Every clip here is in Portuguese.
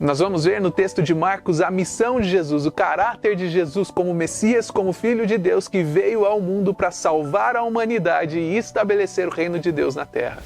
Nós vamos ver no texto de Marcos a missão de Jesus, o caráter de Jesus como Messias, como Filho de Deus que veio ao mundo para salvar a humanidade e estabelecer o reino de Deus na terra.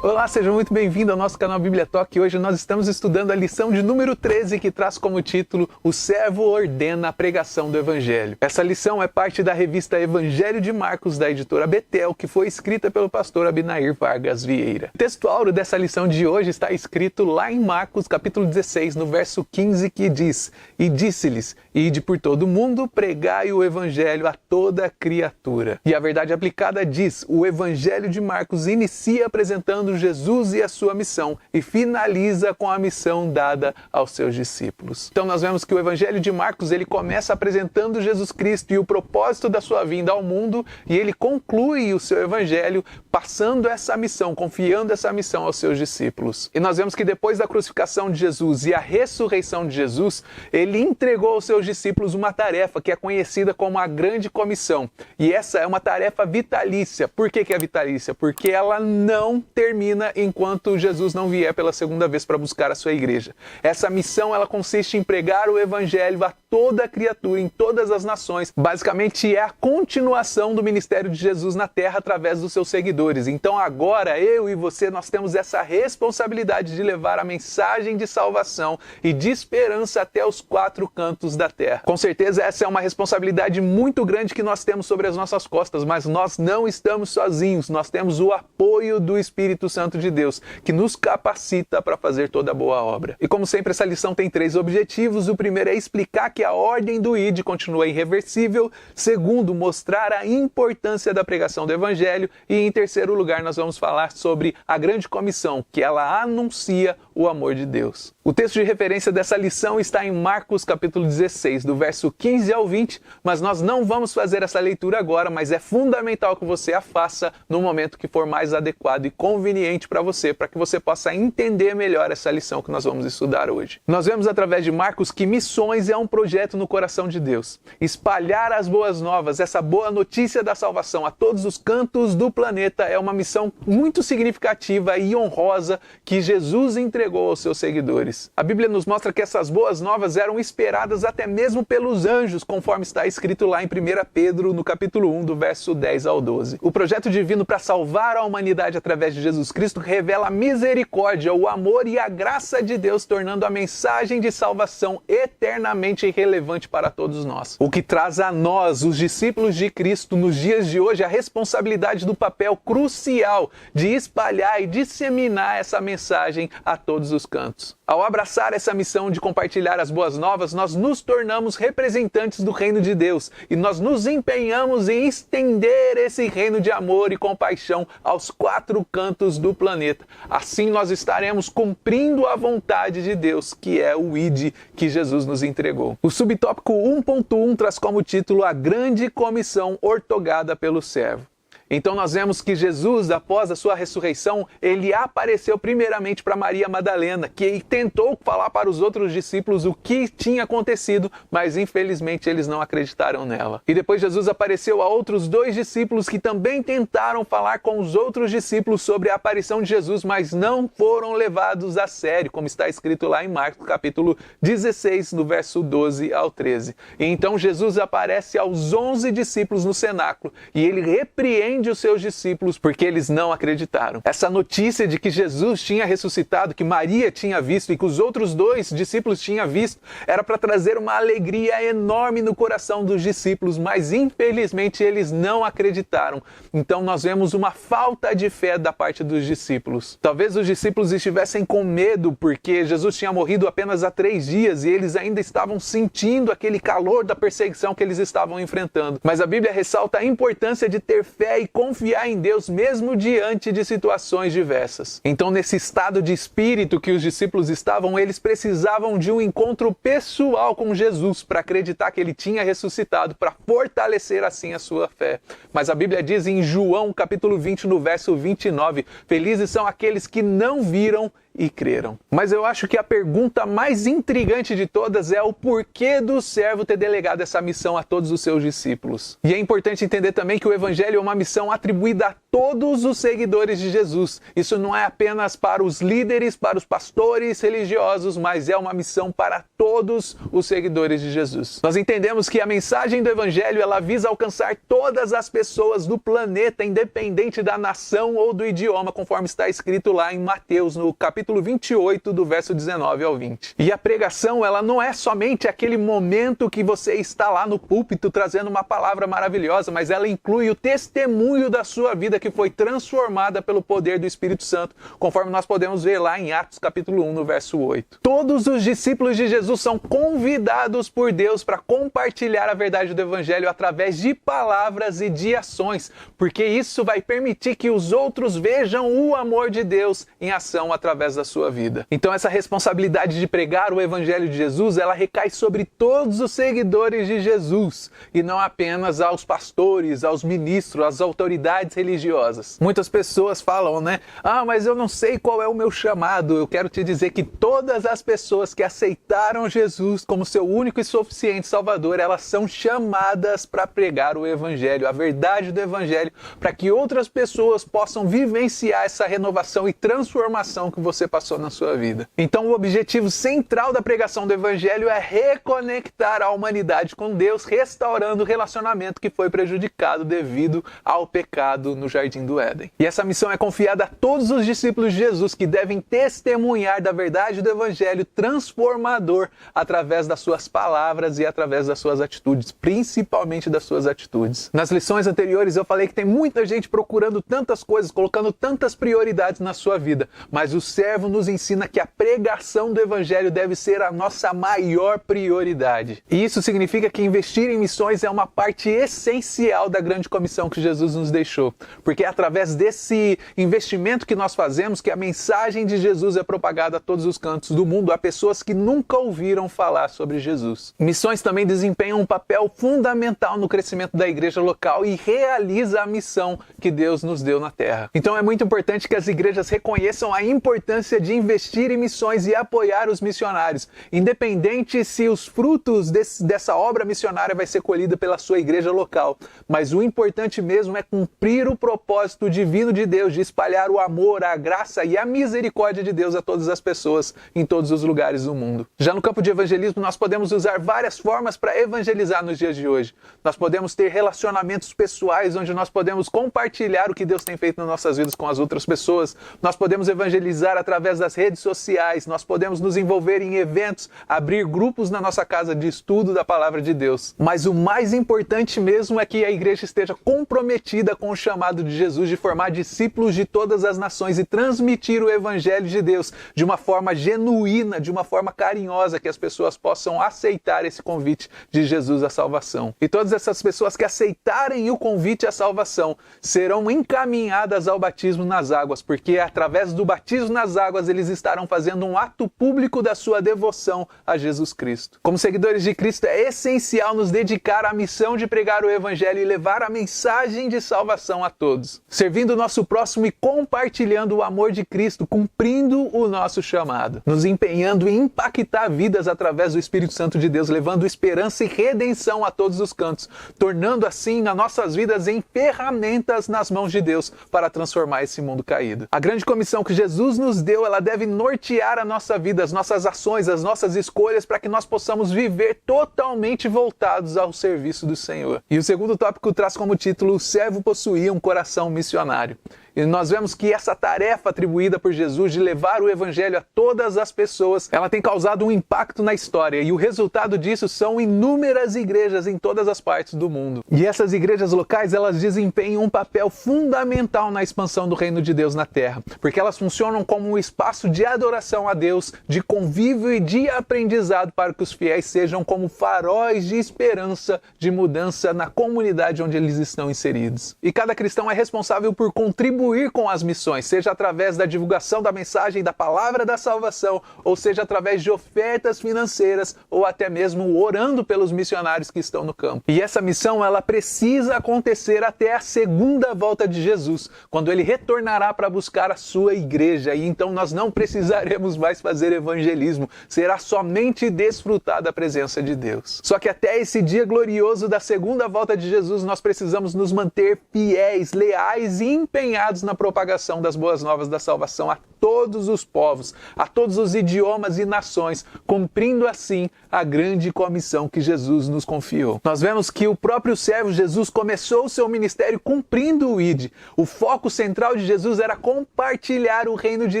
Olá, sejam muito bem-vindos ao nosso canal Bíblia Talk. Hoje nós estamos estudando a lição de número 13, que traz como título O Servo Ordena a Pregação do Evangelho. Essa lição é parte da revista Evangelho de Marcos, da editora Betel, que foi escrita pelo pastor Abinair Vargas Vieira. O texto áureo dessa lição de hoje está escrito lá em Marcos, capítulo 16, no verso 15, que diz: E disse-lhes, ide por todo o mundo, pregai o Evangelho a toda criatura. E a verdade aplicada diz, o Evangelho de Marcos inicia apresentando Jesus e a sua missão e finaliza com a missão dada aos seus discípulos. Então nós vemos que o Evangelho de Marcos ele começa apresentando Jesus Cristo e o propósito da sua vinda ao mundo, e ele conclui o seu Evangelho passando essa missão, confiando essa missão aos seus discípulos. E nós vemos que depois da crucificação de Jesus e a ressurreição de Jesus, ele entregou aos seus discípulos uma tarefa que é conhecida como a Grande Comissão. E essa é uma tarefa vitalícia. Por que é vitalícia? Porque ela não termina enquanto Jesus não vier pela segunda vez para buscar a sua igreja. Essa missão ela consiste em pregar o Evangelho a toda criatura, em todas as nações. Basicamente é a continuação do ministério de Jesus na terra através dos seus seguidores. Então agora eu e você nós temos essa responsabilidade de levar a mensagem de salvação e de esperança até os quatro cantos da terra. Com certeza essa é uma responsabilidade muito grande que nós temos sobre as nossas costas, mas nós não estamos sozinhos. Nós temos o apoio do Espírito Santo de Deus, que nos capacita para fazer toda a boa obra. E como sempre, essa lição tem três objetivos. O primeiro é explicar que a ordem do ID continua irreversível. Segundo, mostrar a importância da pregação do Evangelho. E em terceiro lugar, nós vamos falar sobre a Grande Comissão, que ela anuncia o amor de Deus. O texto de referência dessa lição está em Marcos capítulo 16, do verso 15 ao 20, mas nós não vamos fazer essa leitura agora, mas é fundamental que você a faça no momento que for mais adequado e conveniente para que você possa entender melhor essa lição que nós vamos estudar hoje. Nós vemos através de Marcos que missões é um projeto no coração de Deus. Espalhar as boas novas, essa boa notícia da salvação a todos os cantos do planeta é uma missão muito significativa e honrosa que Jesus entregou aos seus seguidores. A Bíblia nos mostra que essas boas novas eram esperadas até mesmo pelos anjos, conforme está escrito lá em 1 Pedro, no capítulo 1, do verso 10 ao 12. O projeto divino para salvar a humanidade através de Jesus Cristo revela a misericórdia, o amor e a graça de Deus, tornando a mensagem de salvação eternamente relevante para todos nós. O que traz a nós, os discípulos de Cristo, nos dias de hoje, a responsabilidade do papel crucial de espalhar e disseminar essa mensagem a todos os cantos. Ao abraçar essa missão de compartilhar as boas novas, nós nos tornamos representantes do reino de Deus e nós nos empenhamos em estender esse reino de amor e compaixão aos quatro cantos do planeta. Assim nós estaremos cumprindo a vontade de Deus, que é o ID que Jesus nos entregou. O subtópico 1.1 traz como título a Grande Comissão ortogada pelo servo. Então nós vemos que Jesus, após a sua ressurreição, ele apareceu primeiramente para Maria Madalena, que tentou falar para os outros discípulos o que tinha acontecido, mas infelizmente eles não acreditaram nela. E depois Jesus apareceu a outros dois discípulos que também tentaram falar com os outros discípulos sobre a aparição de Jesus, mas não foram levados a sério, como está escrito lá em Marcos capítulo 16, no verso 12 ao 13. E então Jesus aparece aos 11 discípulos no cenáculo e ele repreende os seus discípulos porque eles não acreditaram. Essa notícia de que Jesus tinha ressuscitado, que Maria tinha visto e que os outros dois discípulos tinham visto, era para trazer uma alegria enorme no coração dos discípulos, mas infelizmente eles não acreditaram. Então nós vemos uma falta de fé da parte dos discípulos. Talvez os discípulos estivessem com medo porque Jesus tinha morrido apenas há 3 dias e eles ainda estavam sentindo aquele calor da perseguição que eles estavam enfrentando. Mas a Bíblia ressalta a importância de ter fé e confiar em Deus mesmo diante de situações diversas. Então, nesse estado de espírito que os discípulos estavam, eles precisavam de um encontro pessoal com Jesus para acreditar que ele tinha ressuscitado, para fortalecer assim a sua fé. Mas a Bíblia diz em João capítulo 20, no verso 29, felizes são aqueles que não viram e creram. Mas eu acho que a pergunta mais intrigante de todas é o porquê do servo ter delegado essa missão a todos os seus discípulos. E é importante entender também que o Evangelho é uma missão atribuída a todos os seguidores de Jesus. Isso não é apenas para os líderes, para os pastores religiosos, mas é uma missão para todos os seguidores de Jesus. Nós entendemos que a mensagem do Evangelho, ela visa alcançar todas as pessoas do planeta, independente da nação ou do idioma, conforme está escrito lá em Mateus, no capítulo 28, do verso 19 ao 20. E a pregação, ela não é somente aquele momento que você está lá no púlpito trazendo uma palavra maravilhosa, mas ela inclui o testemunho da sua vida que foi transformada pelo poder do Espírito Santo, conforme nós podemos ver lá em Atos capítulo 1, no verso 8. Todos os discípulos de Jesus são convidados por Deus para compartilhar a verdade do Evangelho através de palavras e de ações, porque isso vai permitir que os outros vejam o amor de Deus em ação através da sua vida. Então essa responsabilidade de pregar o Evangelho de Jesus, ela recai sobre todos os seguidores de Jesus, e não apenas aos pastores, aos ministros, às autoridades religiosas. Muitas pessoas falam, né? Mas eu não sei qual é o meu chamado. Eu quero te dizer que todas as pessoas que aceitaram Jesus como seu único e suficiente Salvador, elas são chamadas para pregar o Evangelho, a verdade do Evangelho, para que outras pessoas possam vivenciar essa renovação e transformação que você passou na sua vida. Então o objetivo central da pregação do Evangelho é reconectar a humanidade com Deus, restaurando o relacionamento que foi prejudicado devido ao pecado no Jardim do Éden. E essa missão é confiada a todos os discípulos de Jesus, que devem testemunhar da verdade do Evangelho transformador através das suas palavras e através das suas atitudes, principalmente das suas atitudes. Nas lições anteriores eu falei que tem muita gente procurando tantas coisas, colocando tantas prioridades na sua vida, mas o servo nos ensina que a pregação do Evangelho deve ser a nossa maior prioridade. E isso significa que investir em missões é uma parte essencial da grande comissão que Jesus nos deixou, porque é através desse investimento que nós fazemos que a mensagem de Jesus é propagada a todos os cantos do mundo, a pessoas que nunca ouviram falar sobre Jesus. Missões também desempenham um papel fundamental no crescimento da igreja local e realiza a missão que Deus nos deu na terra. Então é muito importante que as igrejas reconheçam a importância de investir em missões e apoiar os missionários, independente se os frutos dessa obra missionária vai ser colhida pela sua igreja local. Mas o importante mesmo é cumprir o propósito divino de Deus de espalhar o amor, a graça e a misericórdia de Deus a todas as pessoas em todos os lugares do mundo. Já no campo de evangelismo, nós podemos usar várias formas para evangelizar nos dias de hoje. Nós podemos ter relacionamentos pessoais onde nós podemos compartilhar o que Deus tem feito nas nossas vidas com as outras pessoas. Nós podemos evangelizar através das redes sociais. Nós podemos nos envolver em eventos, abrir grupos na nossa casa de estudo da palavra de Deus. Mas o mais importante mesmo é que a igreja esteja comprometida com o chamado de Jesus de formar discípulos de todas as nações e transmitir o Evangelho de Deus de uma forma genuína, de uma forma carinhosa, que as pessoas possam aceitar esse convite de Jesus à salvação. E todas essas pessoas que aceitarem o convite à salvação serão encaminhadas ao batismo nas águas, porque através do batismo nas águas eles estarão fazendo um ato público da sua devoção a Jesus Cristo. Como seguidores de Cristo, é essencial nos dedicar à missão de pregar o Evangelho e levar a mensagem de salvação a todos, servindo o nosso próximo e compartilhando o amor de Cristo, cumprindo o nosso chamado, nos empenhando em impactar vidas através do Espírito Santo de Deus, levando esperança e redenção a todos os cantos, tornando assim as nossas vidas em ferramentas nas mãos de Deus para transformar esse mundo caído. A grande comissão que Jesus nos deu, ela deve nortear a nossa vida, as nossas ações, as nossas escolhas, para que nós possamos viver totalmente voltados ao serviço do Senhor. E o segundo tópico traz como título: o servo possuía um coração missionário. E nós vemos que essa tarefa atribuída por Jesus de levar o Evangelho a todas as pessoas, ela tem causado um impacto na história. E o resultado disso são inúmeras igrejas em todas as partes do mundo. E essas igrejas locais, elas desempenham um papel fundamental na expansão do reino de Deus na terra. Porque elas funcionam como um espaço de adoração a Deus, de convívio e de aprendizado para que os fiéis sejam como faróis de esperança, de mudança na comunidade onde eles estão inseridos. E cada cristão é responsável por contribuir contribuir com as missões, seja através da divulgação da mensagem da palavra da salvação, ou seja através de ofertas financeiras, ou até mesmo orando pelos missionários que estão no campo. E essa missão, ela precisa acontecer até a segunda volta de Jesus, quando ele retornará para buscar a sua igreja, e então nós não precisaremos mais fazer evangelismo, será somente desfrutar da presença de Deus. Só que até esse dia glorioso da segunda volta de Jesus, nós precisamos nos manter fiéis, leais e empenhados na propagação das boas novas da salvação a todos os povos, a todos os idiomas e nações, cumprindo assim a grande comissão que Jesus nos confiou. Nós vemos que o próprio servo Jesus começou o seu ministério cumprindo o ID. O foco central de Jesus era compartilhar o reino de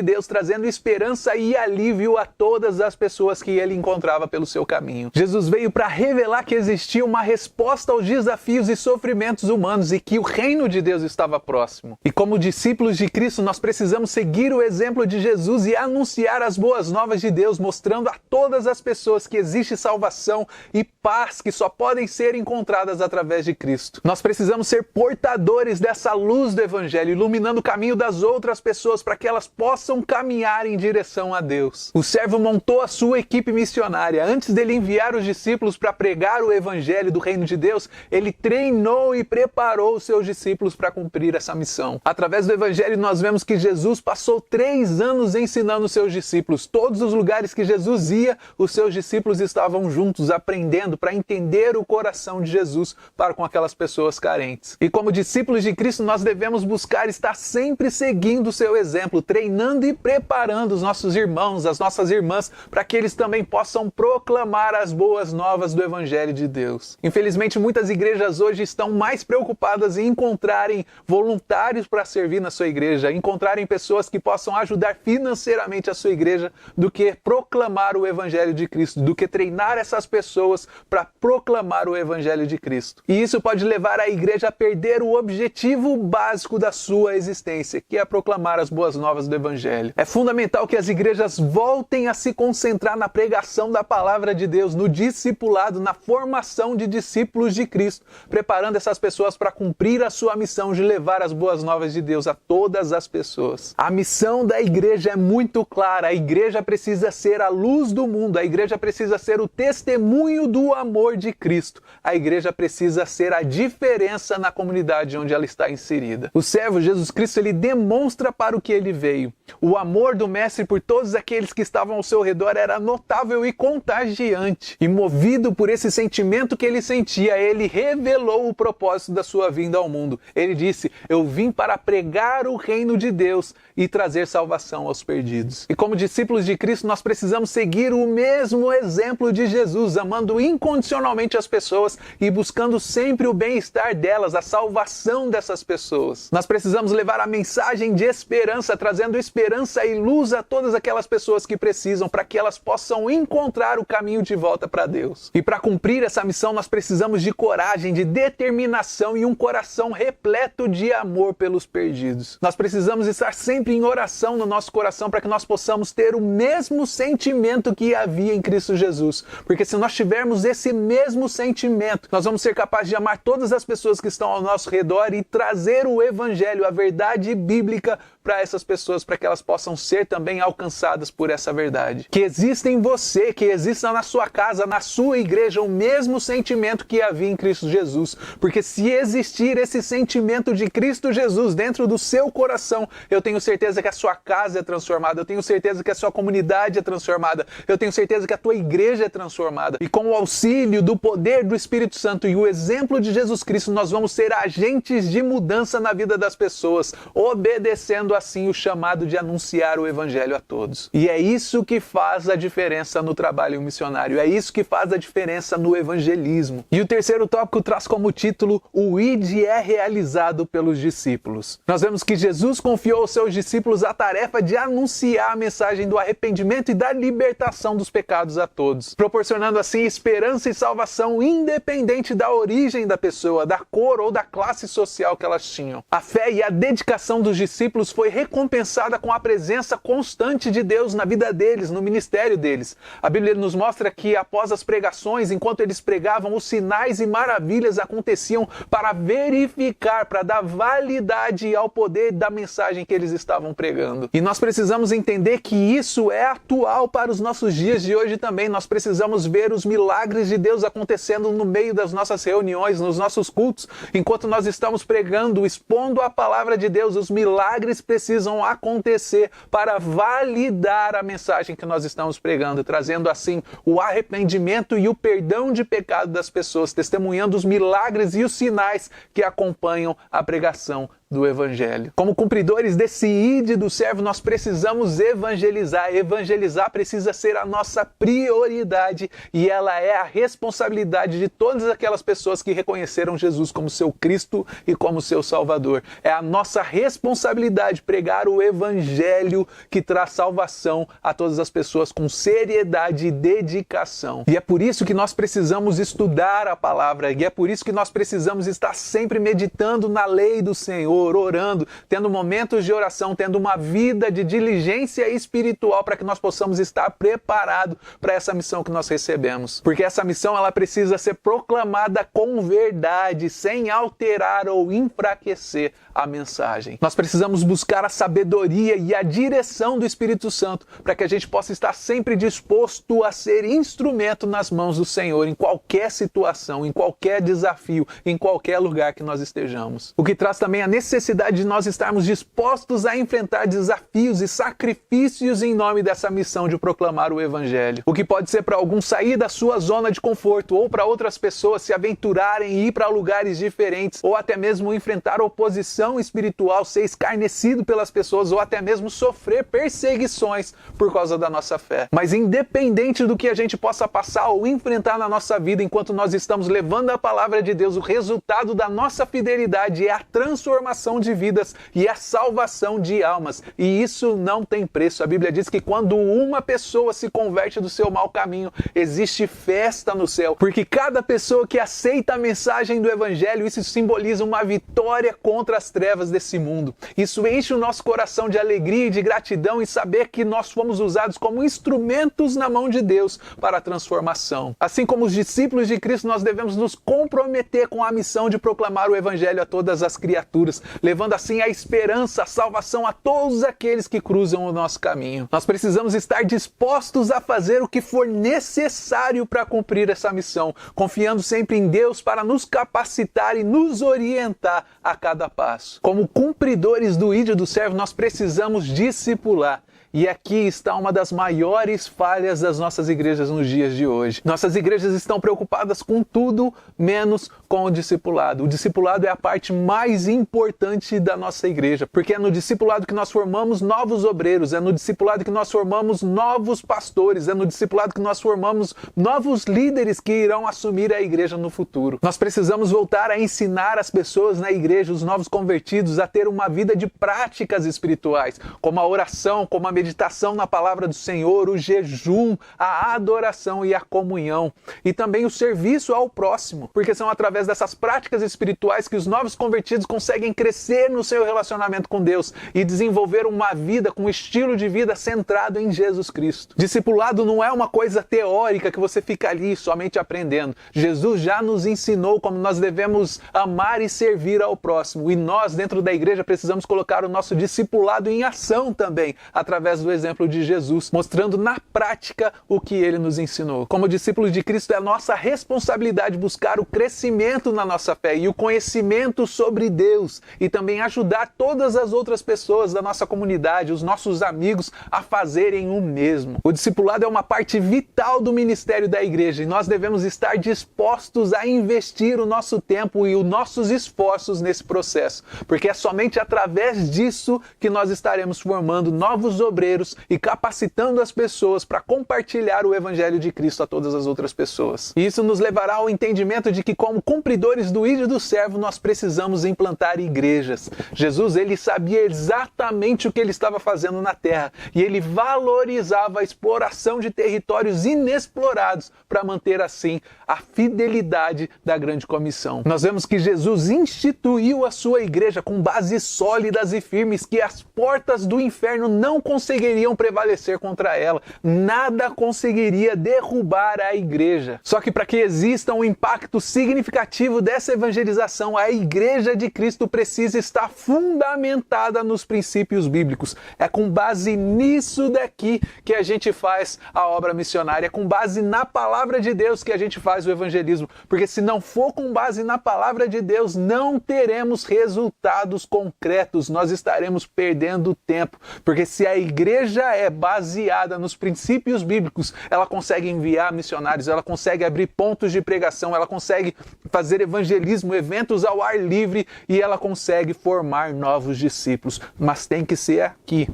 Deus, trazendo esperança e alívio a todas as pessoas que ele encontrava pelo seu caminho. Jesus veio para revelar que existia uma resposta aos desafios e sofrimentos humanos e que o reino de Deus estava próximo. E como discípulos de Cristo, nós precisamos seguir o exemplo de Jesus e anunciar as boas novas de Deus, mostrando a todas as pessoas que existe salvação e paz que só podem ser encontradas através de Cristo. Nós precisamos ser portadores dessa luz do Evangelho, iluminando o caminho das outras pessoas para que elas possam caminhar em direção a Deus. O servo montou a sua equipe missionária. Antes dele enviar os discípulos para pregar o Evangelho do reino de Deus, ele treinou e preparou os seus discípulos para cumprir essa missão. Através do Evangelho nós vemos que Jesus passou 3 anos ensinando os seus discípulos. Todos os lugares que Jesus ia, os seus discípulos estavam juntos, aprendendo para entender o coração de Jesus para com aquelas pessoas carentes. E como discípulos de Cristo, nós devemos buscar estar sempre seguindo o seu exemplo, treinando e preparando os nossos irmãos, as nossas irmãs, para que eles também possam proclamar as boas novas do Evangelho de Deus. Infelizmente, muitas igrejas hoje estão mais preocupadas em encontrarem voluntários para servir na sua igreja, encontrarem pessoas que possam ajudar financeiramente a sua igreja, do que proclamar o Evangelho de Cristo, do que treinar essas pessoas para proclamar o Evangelho de Cristo. E isso pode levar a igreja a perder o objetivo básico da sua existência, que é proclamar as boas novas do Evangelho. É fundamental que as igrejas voltem a se concentrar na pregação da palavra de Deus, no discipulado, na formação de discípulos de Cristo, preparando essas pessoas para cumprir a sua missão de levar as boas novas de Deus a todas as pessoas. A missão da igreja é muito clara. A igreja precisa ser a luz do mundo. A igreja precisa ser o testemunho do amor de Cristo. A igreja precisa ser a diferença na comunidade onde ela está inserida. O servo Jesus Cristo, ele demonstra para o que ele veio. O amor do Mestre por todos aqueles que estavam ao seu redor era notável e contagiante. E movido por esse sentimento que ele sentia, ele revelou o propósito da sua vinda ao mundo. Ele disse: eu vim para pregar o reino de Deus e trazer salvação aos perdidos. E como discípulos de Cristo, nós precisamos seguir o mesmo exemplo de Jesus, amando incondicionalmente as pessoas e buscando sempre o bem-estar delas, a salvação dessas pessoas. Nós precisamos levar a mensagem de esperança, trazendo esperança e luz a todas aquelas pessoas que precisam, para que elas possam encontrar o caminho de volta para Deus. E para cumprir essa missão, nós precisamos de coragem, de determinação e um coração repleto de amor pelos perdidos. Nós precisamos estar sempre em oração no nosso coração para que nós possamos ter o mesmo sentimento que havia em Cristo Jesus. Porque se nós tivermos esse mesmo sentimento, nós vamos ser capazes de amar todas as pessoas que estão ao nosso redor e trazer o Evangelho, a verdade bíblica para essas pessoas, para que elas possam ser também alcançadas por essa verdade. Que exista em você, que exista na sua casa, na sua igreja, o mesmo sentimento que havia em Cristo Jesus. Porque se existir esse sentimento de Cristo Jesus dentro do seu coração, eu tenho certeza que a sua casa é transformada, eu tenho certeza que a sua comunidade é transformada, eu tenho certeza que a tua igreja é transformada. E com o auxílio do poder do Espírito Santo e o exemplo de Jesus Cristo, nós vamos ser agentes de mudança na vida das pessoas, obedecendo assim o chamado de anunciar o Evangelho a todos. E é isso que faz a diferença no trabalho missionário, é isso que faz a diferença no evangelismo. E o terceiro tópico traz como título: o ID é realizado pelos discípulos. Nós vemos que Jesus confiou aos seus discípulos a tarefa de anunciar a mensagem do arrependimento e da libertação dos pecados a todos, proporcionando assim esperança e salvação independente da origem da pessoa, da cor ou da classe social que elas tinham. A fé e a dedicação dos discípulos foi foi recompensada com a presença constante de Deus na vida deles, no ministério deles. A Bíblia nos mostra que após as pregações, enquanto eles pregavam, os sinais e maravilhas aconteciam para verificar, para dar validade ao poder da mensagem que eles estavam pregando. E nós precisamos entender que isso é atual para os nossos dias de hoje também. Nós precisamos ver os milagres de Deus acontecendo no meio das nossas reuniões, nos nossos cultos, enquanto nós estamos pregando, expondo a palavra de Deus. Os milagres precisam acontecer para validar a mensagem que nós estamos pregando, trazendo assim o arrependimento e o perdão de pecado das pessoas, testemunhando os milagres e os sinais que acompanham a pregação do Evangelho. Como cumpridores desse ide do servo, nós precisamos evangelizar. Evangelizar precisa ser a nossa prioridade e ela é a responsabilidade de todas aquelas pessoas que reconheceram Jesus como seu Cristo e como seu Salvador. É a nossa responsabilidade pregar o Evangelho que traz salvação a todas as pessoas com seriedade e dedicação. E é por isso que nós precisamos estudar a palavra e é por isso que nós precisamos estar sempre meditando na lei do Senhor, orando, tendo momentos de oração, tendo uma vida de diligência espiritual para que nós possamos estar preparados para essa missão que nós recebemos. Porque essa missão ela precisa ser proclamada com verdade, sem alterar ou enfraquecer a mensagem. Nós precisamos buscar a sabedoria e a direção do Espírito Santo para que a gente possa estar sempre disposto a ser instrumento nas mãos do Senhor em qualquer situação, em qualquer desafio, em qualquer lugar que nós estejamos. O que traz também a necessidade de nós estarmos dispostos a enfrentar desafios e sacrifícios em nome dessa missão de proclamar o Evangelho. O que pode ser para alguns sair da sua zona de conforto ou para outras pessoas se aventurarem e ir para lugares diferentes ou até mesmo enfrentar oposição espiritual, ser escarnecido pelas pessoas ou até mesmo sofrer perseguições por causa da nossa fé. Mas independente do que a gente possa passar ou enfrentar na nossa vida enquanto nós estamos levando a palavra de Deus, o resultado da nossa fidelidade é a transformação de vidas e a salvação de almas. E isso não tem preço. A Bíblia diz que quando uma pessoa se converte do seu mau caminho, existe festa no céu. Porque cada pessoa que aceita a mensagem do Evangelho, isso simboliza uma vitória contra as trevas desse mundo. Isso enche o nosso coração de alegria e de gratidão em saber que nós fomos usados como instrumentos na mão de Deus para a transformação. Assim como os discípulos de Cristo, nós devemos nos comprometer com a missão de proclamar o Evangelho a todas as criaturas, levando assim a esperança, a salvação a todos aqueles que cruzam o nosso caminho. Nós precisamos estar dispostos a fazer o que for necessário para cumprir essa missão, confiando sempre em Deus para nos capacitar e nos orientar a cada passo. Como cumpridores do ide do servo, nós precisamos discipular. E aqui está uma das maiores falhas das nossas igrejas nos dias de hoje. Nossas igrejas estão preocupadas com tudo, menos com o discipulado. O discipulado é a parte mais importante da nossa igreja, porque é no discipulado que nós formamos novos obreiros, é no discipulado que nós formamos novos pastores, é no discipulado que nós formamos novos líderes que irão assumir a igreja no futuro. Nós precisamos voltar a ensinar as pessoas na igreja, os novos convertidos, a ter uma vida de práticas espirituais, como a oração, como a meditação na palavra do Senhor, o jejum, a adoração e a comunhão. E também o serviço ao próximo, porque são através dessas práticas espirituais que os novos convertidos conseguem crescer no seu relacionamento com Deus e desenvolver uma vida com um estilo de vida centrado em Jesus Cristo. Discipulado não é uma coisa teórica que você fica ali somente aprendendo. Jesus já nos ensinou como nós devemos amar e servir ao próximo. E nós, dentro da igreja, precisamos colocar o nosso discipulado em ação também, através do exemplo de Jesus, mostrando na prática o que ele nos ensinou. Como discípulos de Cristo, é nossa responsabilidade buscar o crescimento na nossa fé e o conhecimento sobre Deus e também ajudar todas as outras pessoas da nossa comunidade, os nossos amigos, a fazerem o mesmo. O discipulado é uma parte vital do ministério da igreja e nós devemos estar dispostos a investir o nosso tempo e os nossos esforços nesse processo, porque é somente através disso que nós estaremos formando novos obreiros e capacitando as pessoas para compartilhar o Evangelho de Cristo a todas as outras pessoas. E isso nos levará ao entendimento de que, como cumpridores do ídolo do servo, nós precisamos implantar igrejas. Jesus, ele sabia exatamente o que ele estava fazendo na terra e ele valorizava a exploração de territórios inexplorados para manter assim a fidelidade da grande comissão. Nós vemos que Jesus instituiu a sua igreja com bases sólidas e firmes que as portas do inferno não conseguiriam prevalecer contra ela. Nada conseguiria derrubar a igreja. Só que para que exista um impacto significativo dessa evangelização, a igreja de Cristo precisa estar fundamentada nos princípios bíblicos. É com base nisso daqui que a gente faz a obra missionária, é com base na palavra de Deus que a gente faz o evangelismo, porque se não for com base na palavra de Deus, não teremos resultados concretos, nós estaremos perdendo tempo, porque se a igreja é baseada nos princípios bíblicos, ela consegue enviar missionários, ela consegue abrir pontos de pregação, ela consegue fazer evangelismo, eventos ao ar livre e ela consegue formar novos discípulos. Mas tem que ser aqui.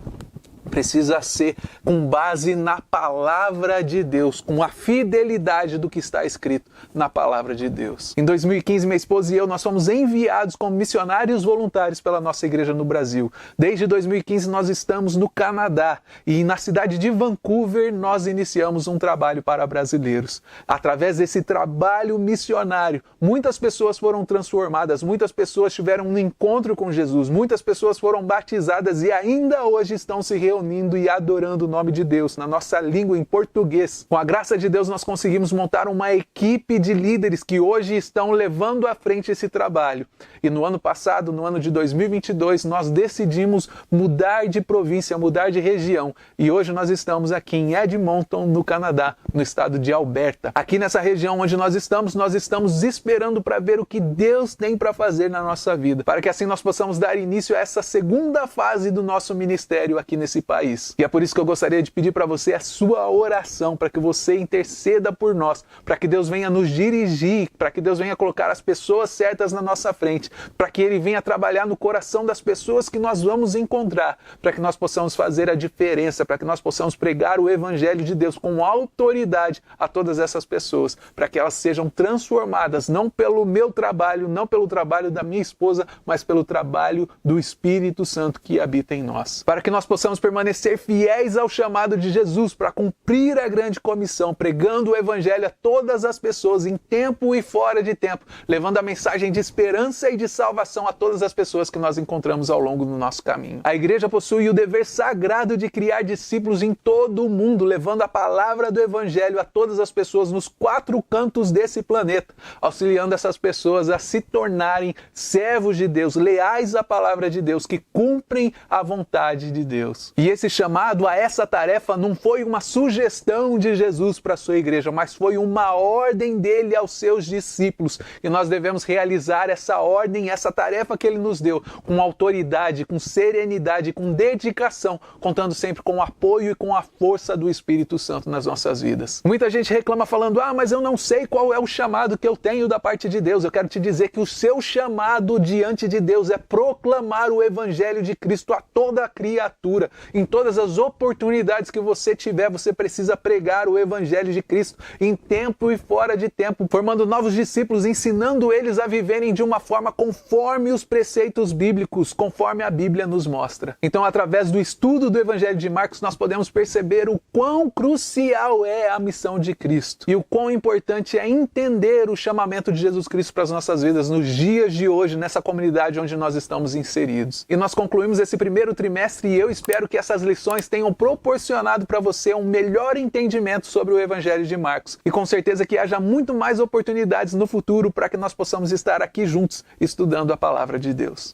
Precisa ser com base na palavra de Deus, com a fidelidade do que está escrito na palavra de Deus. Em 2015, minha esposa e eu, nós fomos enviados como missionários voluntários pela nossa igreja no Brasil. Desde 2015, nós estamos no Canadá e na cidade de Vancouver, nós iniciamos um trabalho para brasileiros. Através desse trabalho missionário, muitas pessoas foram transformadas, muitas pessoas tiveram um encontro com Jesus, muitas pessoas foram batizadas e ainda hoje estão se reunindo e adorando o nome de Deus na nossa língua em português. Com a graça de Deus, nós conseguimos montar uma equipe de líderes que hoje estão levando à frente esse trabalho. E no ano passado, no ano de 2022, nós decidimos mudar de província, mudar de região. E hoje nós estamos aqui em Edmonton, no Canadá, no estado de Alberta. Aqui nessa região onde nós estamos esperando para ver o que Deus tem para fazer na nossa vida, para que assim nós possamos dar início a essa segunda fase do nosso ministério aqui nesse país. E é por isso que eu gostaria de pedir para você a sua oração, para que você interceda por nós, para que Deus venha nos dirigir, para que Deus venha colocar as pessoas certas na nossa frente, para que Ele venha trabalhar no coração das pessoas que nós vamos encontrar, para que nós possamos fazer a diferença, para que nós possamos pregar o Evangelho de Deus com autoridade a todas essas pessoas, para que elas sejam transformadas, não pelo meu trabalho, não pelo trabalho da minha esposa, mas pelo trabalho do Espírito Santo que habita em nós. Para que nós possamos permanecer fiéis ao chamado de Jesus para cumprir a grande comissão, pregando o Evangelho a todas as pessoas em tempo e fora de tempo, levando a mensagem de esperança e de salvação a todas as pessoas que nós encontramos ao longo do nosso caminho. A igreja possui o dever sagrado de criar discípulos em todo o mundo, levando a palavra do Evangelho a todas as pessoas nos 4 cantos desse planeta, auxiliando essas pessoas a se tornarem servos de Deus, leais à palavra de Deus, que cumprem a vontade de Deus. E esse chamado a essa tarefa não foi uma sugestão de Jesus para a sua igreja, mas foi uma ordem dele aos seus discípulos. E nós devemos realizar essa ordem, essa tarefa que ele nos deu, com autoridade, com serenidade, com dedicação, contando sempre com o apoio e com a força do Espírito Santo nas nossas vidas. Muita gente reclama falando, mas eu não sei qual é o chamado que eu tenho da parte de Deus. Eu quero te dizer que o seu chamado diante de Deus é proclamar o Evangelho de Cristo a toda a criatura. Em todas as oportunidades que você tiver, você precisa pregar o Evangelho de Cristo em tempo e fora de tempo, formando novos discípulos, ensinando eles a viverem de uma forma conforme os preceitos bíblicos, conforme a Bíblia nos mostra. Então, através do estudo do Evangelho de Marcos, nós podemos perceber o quão crucial é a missão de Cristo e o quão importante é entender o chamamento de Jesus Cristo para as nossas vidas nos dias de hoje, nessa comunidade onde nós estamos inseridos. E nós concluímos esse primeiro trimestre e eu espero que essas lições tenham proporcionado para você um melhor entendimento sobre o Evangelho de Marcos. E com certeza que haja muito mais oportunidades no futuro para que nós possamos estar aqui juntos estudando a palavra de Deus.